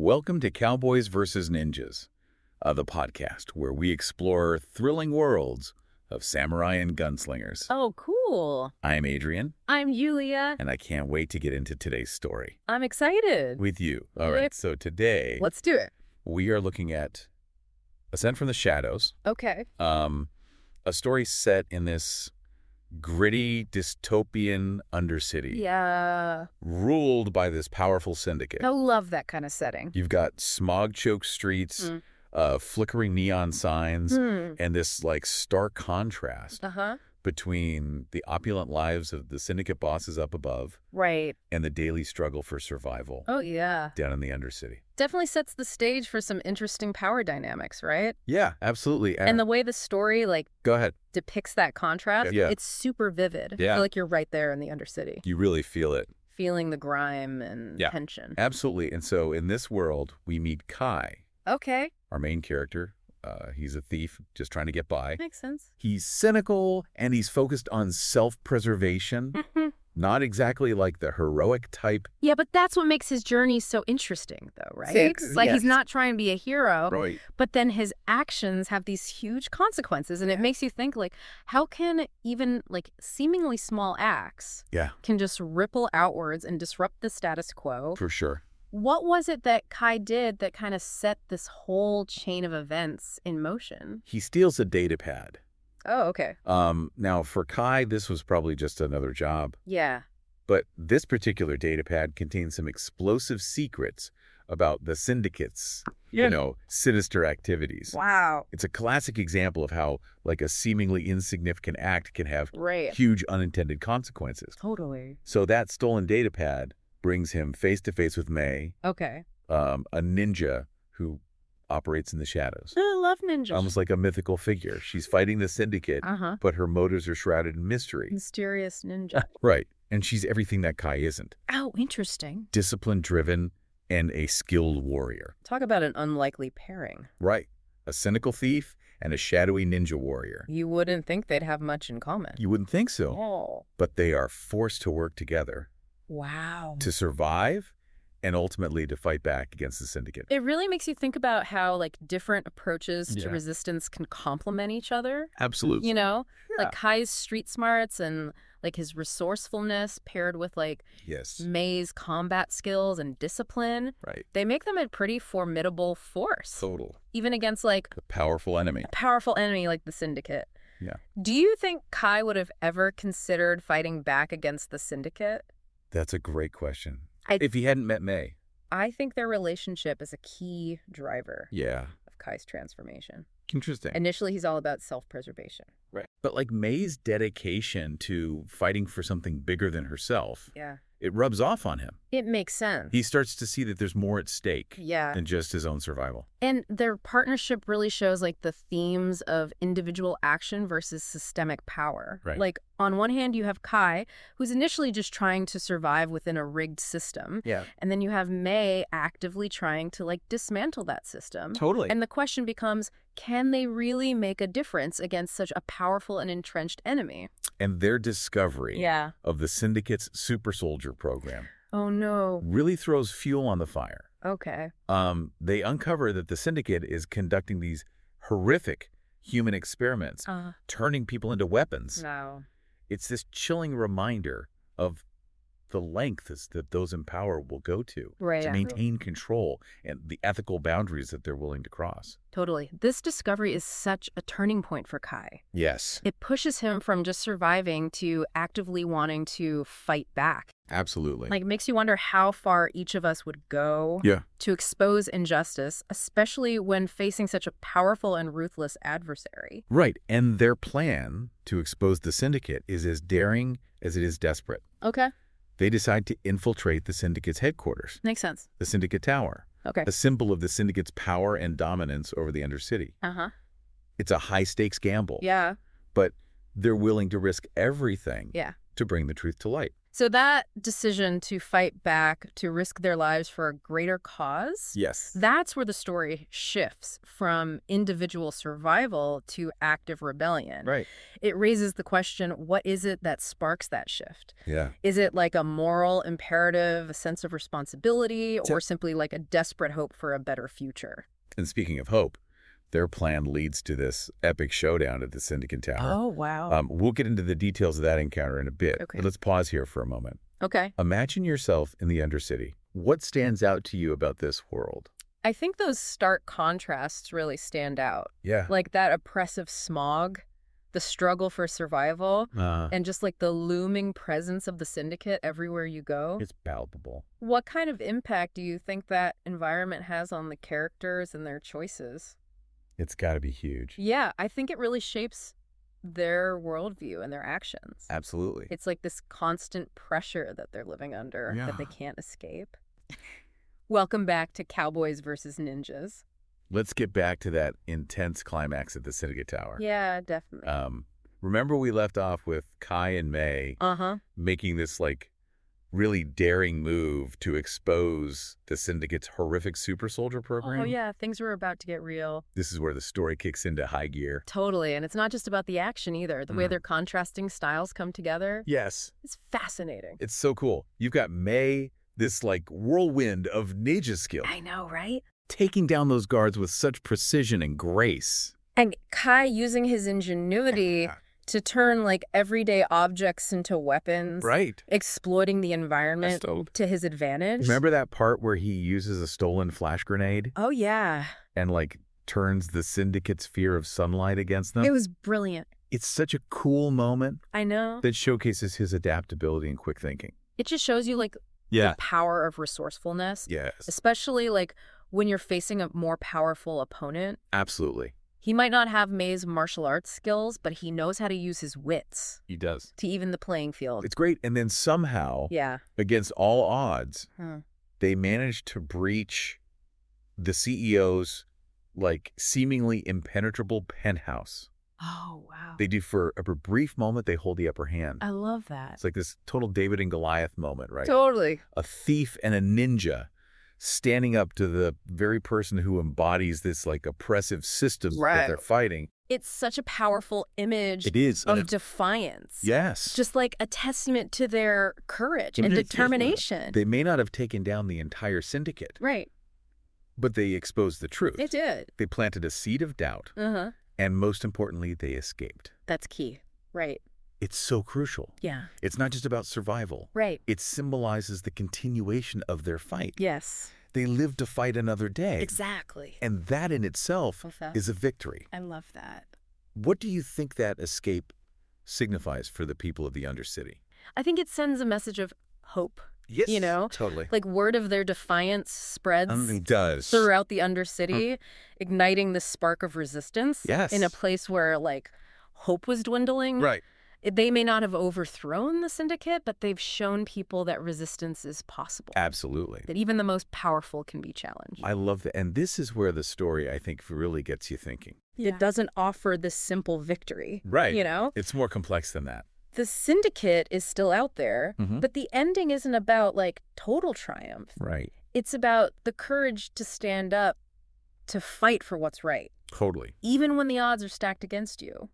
Welcome to Cowboys Versus Ninjas, the podcast where we explore thrilling worlds of samurai and gunslingers. Oh, cool. I'm Adrian. I'm Yulia. And I can't wait to get into today's story. I'm excited. With you. All right, so today Let's do it. we are looking at Ascent from the Shadows, Okay. a story set in this gritty, dystopian Undercity. Yeah. Ruled by this powerful syndicate. I love that kind of setting. You've got smog-choked streets, flickering neon signs, and this like stark contrast between the opulent lives of the syndicate bosses up above Right. and the daily struggle for survival Oh, yeah. down in the Undercity. Definitely sets the stage for some interesting power dynamics, right? Yeah, absolutely. And the way the story, Go ahead. depicts that contrast, Yeah. it's super vivid. Yeah. I feel like you're right there in the Undercity. You really feel it. Feeling the grime and Yeah. tension. Absolutely. And so in this world, we meet Kai, Okay. our main character. He's a thief just trying to get by. Makes sense. He's cynical and he's focused on self-preservation. Not exactly like the heroic type. Yeah, but that's what makes his journey so interesting, though, right? Yes. He's not trying to be a hero, Right. but then his actions have these huge consequences, and it makes you think, how can even, seemingly small acts can just ripple outwards and disrupt the status quo? For sure. What was it that Kai did that kind of set this whole chain of events in motion? He steals a datapad. Oh, okay. Now, for Kai, this was probably just another job. Yeah. But this particular datapad contains some explosive secrets about the syndicates, sinister activities. Wow. It's a classic example of how, a seemingly insignificant act can have huge unintended consequences. Totally. So that stolen datapad brings him face-to-face with May, Okay. a ninja who operates in the shadows. I love ninjas. Almost like a mythical figure. She's fighting the syndicate, but her motives are shrouded in mystery. Mysterious ninja. Right. And she's everything that Kai isn't. Oh, interesting. Discipline-driven and a skilled warrior. Talk about an unlikely pairing. Right. A cynical thief and a shadowy ninja warrior. You wouldn't think they'd have much in common. You wouldn't think so. Oh. But they are forced to work together. Wow. To survive and ultimately to fight back against the syndicate. It really makes you think about how, different approaches to resistance can complement each other. Absolutely. Kai's street smarts and, his resourcefulness paired with, May's combat skills and discipline. Right. They make them a pretty formidable force. Total. Even against, a powerful enemy. a powerful enemy like the syndicate. Yeah. Do you think Kai would have ever considered fighting back against the syndicate? That's a great question. If he hadn't met May. I think their relationship is a key driver of Kai's transformation. Interesting. Initially, he's all about self-preservation. Right. But May's dedication to fighting for something bigger than herself, it rubs off on him. It makes sense. He starts to see that there's more at stake than just his own survival. And their partnership really shows the themes of individual action versus systemic power. Right. On one hand, you have Kai, who's initially just trying to survive within a rigged system. Yeah. And then you have May actively trying to dismantle that system. Totally. And the question becomes, can they really make a difference against such a powerful and entrenched enemy? And their discovery of the syndicate's super soldier program Oh, no. really throws fuel on the fire. Okay. They uncover that the syndicate is conducting these horrific human experiments, turning people into weapons. No. It's this chilling reminder of the lengths that those in power will go to maintain control and the ethical boundaries that they're willing to cross. Totally. This discovery is such a turning point for Kai. Yes. It pushes him from just surviving to actively wanting to fight back. Absolutely. It makes you wonder how far each of us would go to expose injustice, especially when facing such a powerful and ruthless adversary. Right. And their plan to expose the syndicate is as daring as it is desperate. Okay. They decide to infiltrate the syndicate's headquarters. Makes sense. The Syndicate Tower. Okay. A symbol of the syndicate's power and dominance over the Undercity. It's a high-stakes gamble. Yeah. But they're willing to risk everything Yeah. to bring the truth to light. So that decision to fight back, to risk their lives for a greater cause, Yes. That's where the story shifts from individual survival to active rebellion. Right. It raises the question, what is it that sparks that shift? Yeah. Is it like a moral imperative, a sense of responsibility, or simply like a desperate hope for a better future? And speaking of hope, their plan leads to this epic showdown at the Syndicate Tower. Oh, wow. We'll get into the details of that encounter in a bit, Okay. but let's pause here for a moment. Okay. Imagine yourself in the Undercity. What stands out to you about this world? I think those stark contrasts really stand out. Yeah. Like that oppressive smog, the struggle for survival, and just like the looming presence of the syndicate everywhere you go. It's palpable. What kind of impact do you think that environment has on the characters and their choices? It's got to be huge. Yeah, I think it really shapes their worldview and their actions. Absolutely. It's like this constant pressure that they're living under that they can't escape. Welcome back to Cowboys Versus Ninjas. Let's get back to that intense climax at the Syndicate Tower. Yeah, definitely. Remember we left off with Kai and May making this like really daring move to expose the Syndicate's horrific super soldier program? Oh, yeah. Things were about to get real. This is where the story kicks into high gear. Totally. And it's not just about the action either. The way their contrasting styles come together. Yes. It's fascinating. It's so cool. You've got May, this like whirlwind of ninja skill. I know, right? Taking down those guards with such precision and grace. And Kai using his ingenuity to turn like everyday objects into weapons. Right. Exploiting the environment to his advantage. Remember that part where he uses a stolen flash grenade? Oh, yeah. And like turns the Syndicate's fear of sunlight against them? It was brilliant. It's such a cool moment. I know. That showcases his adaptability and quick thinking. It just shows you like the power of resourcefulness. Yes. Especially like when you're facing a more powerful opponent. Absolutely. He might not have May's martial arts skills, but he knows how to use his wits. He does. To even the playing field. It's great. And then somehow, against all odds, they managed to breach the CEO's like seemingly impenetrable penthouse. Oh, wow. They do for a brief moment, they hold the upper hand. I love that. It's like this total David and Goliath moment, right? Totally. A thief and a ninja standing up to the very person who embodies this like oppressive system that they're fighting. It's such a powerful image of defiance. Yes. Just like a testament to their courage and determination. They may not have taken down the entire syndicate. Right. But they exposed the truth. They did. They planted a seed of doubt. And most importantly, they escaped. That's key. Right. It's so crucial. Yeah. It's not just about survival. Right. It symbolizes the continuation of their fight. Yes. They live to fight another day. Exactly. And that in itself is a victory. I love that. What do you think that escape signifies for the people of the Undercity? I think it sends a message of hope. Yes, you know, totally. Like word of their defiance spreads It does. throughout the Undercity, igniting the spark of resistance in a place where like hope was dwindling. Right. They may not have overthrown the syndicate, but they've shown people that resistance is possible. Absolutely. That even the most powerful can be challenged. I love that. And this is where the story, I think, really gets you thinking. It doesn't offer this simple victory. Right. You know? It's more complex than that. The syndicate is still out there, but the ending isn't about like total triumph. Right. It's about the courage to stand up, to fight for what's right. Totally. Even when the odds are stacked against you.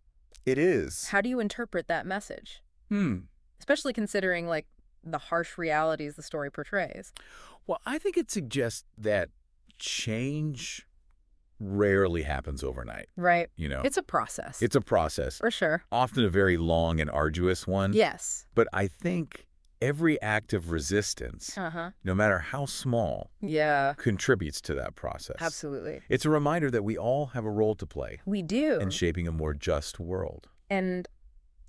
It is. How do you interpret that message? Especially considering like the harsh realities the story portrays. Well, I think it suggests that change rarely happens overnight. Right. You know, it's a process. It's a process. For sure. Often a very long and arduous one. Yes. But I think every act of resistance, no matter how small, contributes to that process. Absolutely. It's a reminder that we all have a role to play. We do. In shaping a more just world. And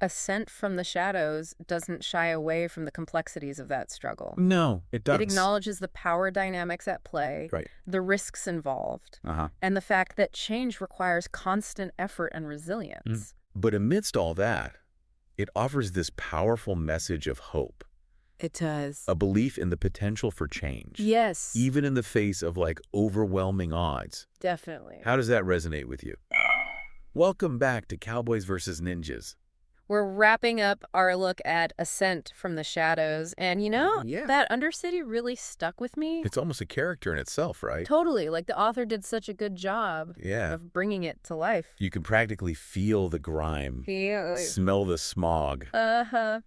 Ascent from the Shadows doesn't shy away from the complexities of that struggle. No, it doesn't. It acknowledges the power dynamics at play, the risks involved, and the fact that change requires constant effort and resilience. But amidst all that, it offers this powerful message of hope. It does. A belief in the potential for change. Yes. Even in the face of like overwhelming odds. Definitely. How does that resonate with you? Welcome back to Cowboys Versus Ninjas, We're wrapping up our look at Ascent from the Shadows. And, that Undercity really stuck with me. It's almost a character in itself, right? Totally. Like, the author did such a good job of bringing it to life. You can practically feel the grime, smell the smog,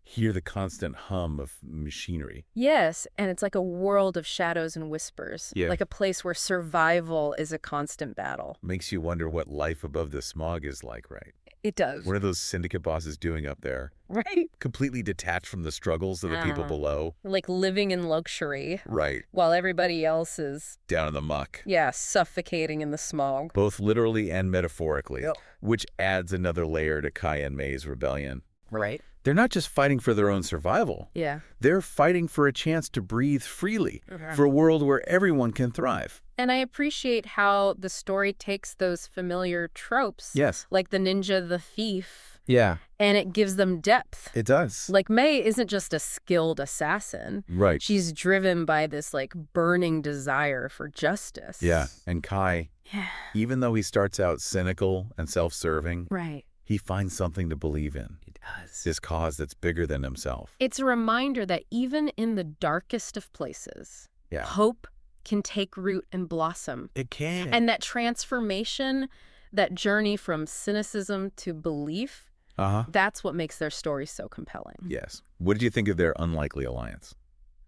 hear the constant hum of machinery. Yes, and it's like a world of shadows and whispers. Like a place where survival is a constant battle. Makes you wonder what life above the smog is like, right? It does. What are those syndicate bosses doing up there? Right. Completely detached from the struggles of the people below. Like living in luxury. Right. While everybody else is... down in the muck. Yeah, suffocating in the smog. Both literally and metaphorically, which adds another layer to Kai and Mei's rebellion. Right. They're not just fighting for their own survival. Yeah. They're fighting for a chance to breathe freely, for a world where everyone can thrive. And I appreciate how the story takes those familiar tropes. Yes. Like the ninja, the thief. Yeah. And it gives them depth. It does. Like, Mei isn't just a skilled assassin. Right. She's driven by this, like, burning desire for justice. Yeah. And Kai, even though he starts out cynical and self-serving, he finds something to believe in. He does. This cause that's bigger than himself. It's a reminder that even in the darkest of places, hope can take root and blossom. It can. And that transformation, that journey from cynicism to belief, that's what makes their story so compelling. Yes. What did you think of their unlikely alliance?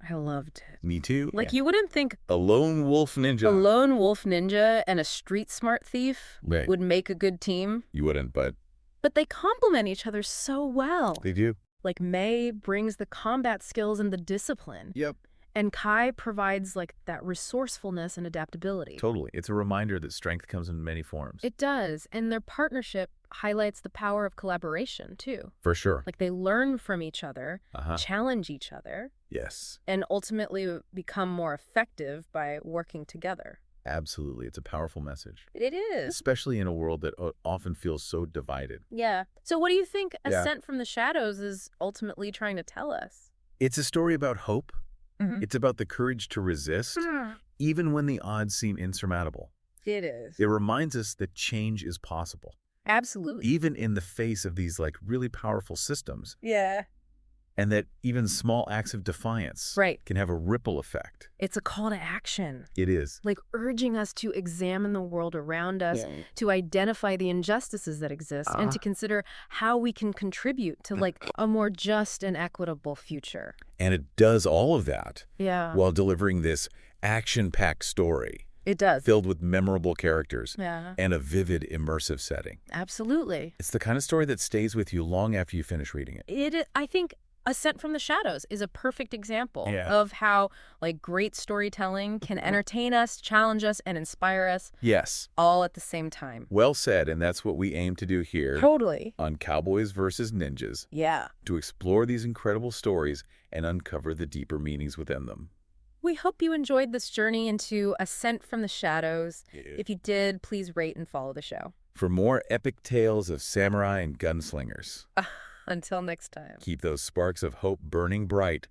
I loved it. Me too. Like, you wouldn't think a lone wolf ninja. A lone wolf ninja and a street smart thief would make a good team. You wouldn't, but they complement each other so well. They do. Like, Mei brings the combat skills and the discipline. Yep. And Kai provides, like, that resourcefulness and adaptability. Totally. It's a reminder that strength comes in many forms. It does. And their partnership highlights the power of collaboration, too. For sure. Like, they learn from each other, challenge each other. Yes. And ultimately become more effective by working together. Absolutely. It's a powerful message. It is. Especially in a world that often feels so divided. Yeah. So what do you think Ascent from the Shadows is ultimately trying to tell us? It's a story about hope. It's about the courage to resist, even when the odds seem insurmountable. It is. It reminds us that change is possible. Absolutely. Even in the face of these, like, really powerful systems. Yeah. And that even small acts of defiance can have a ripple effect. It's a call to action. It is. Like, urging us to examine the world around us, to identify the injustices that exist, and to consider how we can contribute to, like, a more just and equitable future. And it does all of that while delivering this action-packed story. It does. Filled with memorable characters and a vivid, immersive setting. Absolutely. It's the kind of story that stays with you long after you finish reading it. I think Ascent from the Shadows is a perfect example of how, like, great storytelling can entertain us, challenge us, and inspire us. Yes. All at the same time. Well said, and that's what we aim to do here. Totally. On Cowboys Versus Ninjas. Yeah. To explore these incredible stories and uncover the deeper meanings within them. We hope you enjoyed this journey into Ascent from the Shadows. If you did, please rate and follow the show. For more epic tales of samurai and gunslingers. Until next time. Keep those sparks of hope burning bright